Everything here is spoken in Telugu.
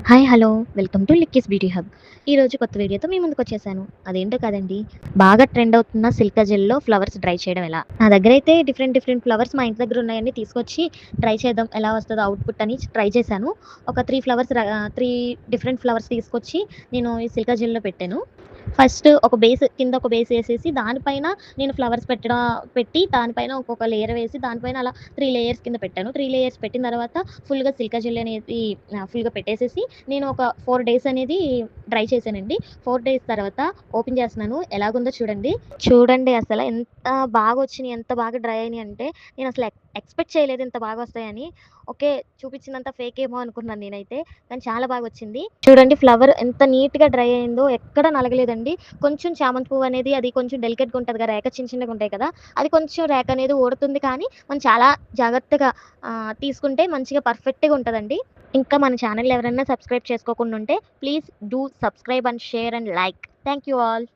Hi hello welcome to Likki's beauty hub. ఈరోజు కొత్త వీడియోతో మీ ముందుకు వచ్చేసాను. అదేంటో కాదండి, బాగా ట్రెండ్ అవుతున్న సిల్కా జెల్లో ఫ్లవర్స్ డ్రై చేయడం ఎలా. నా దగ్గర అయితే డిఫరెంట్ ఫ్లవర్స్ మా ఇంటి దగ్గర ఉన్నాయని తీసుకొచ్చి ట్రై చేద్దాం ఎలా వస్తుందో అవుట్పుట్ అని ట్రై చేశాను. ఒక త్రీ డిఫరెంట్ ఫ్లవర్స్ తీసుకొచ్చి నేను ఈ సిల్కా జెల్లో పెట్టాను. ఫస్ట్ కింద ఒక బేస్ వేసేసి దానిపైన నేను ఫ్లవర్స్ పెట్టి దానిపైన ఒక్కొక్క లేయర్ వేసి దానిపైన అలా 3 లేయర్స్ కింద పెట్టాను. 3 లేయర్స్ పెట్టిన తర్వాత ఫుల్గా సిల్కా జెల్ అనేది ఫుల్గా పెట్టేసేసి నేను ఒక 4 డేస్ అనేది డ్రై చేశానండి. 4 డేస్ తర్వాత ఓపెన్ చేస్తున్నాను, ఎలాగుందో చూడండి. చూడండి అసలు ఎంత బాగా వచ్చినాయి, ఎంత బాగా డ్రై అయినాయి అంటే నేను అసలు ఎక్స్పెక్ట్ చేయలేదు ఇంత బాగా వస్తాయని. ఓకే, చూపించినంత ఫేక్ ఏమో అనుకున్నాను నేనైతే, కానీ చాలా బాగా వచ్చింది. చూడండి ఫ్లవర్ ఎంత నీట్గా డ్రై అయిందో, ఎక్కడ నలగలేదండి. కొంచెం చామంతి పువ్వు అనేది అది కొంచెం డెలికేట్గా ఉంటుంది కదా, రేఖ చిన్నగా ఉంటాయి కదా, అది కొంచెం రేఖ అనేది ఊడుతుంది. కానీ మనం చాలా జాగ్రత్తగా తీసుకుంటే మంచిగా పర్ఫెక్ట్గా ఉంటుందండి. ఇంకా మన ఛానల్ ఎవరైనా సబ్స్క్రైబ్ చేసుకోకుండా ఉంటే please do subscribe and share and like. Thank you all.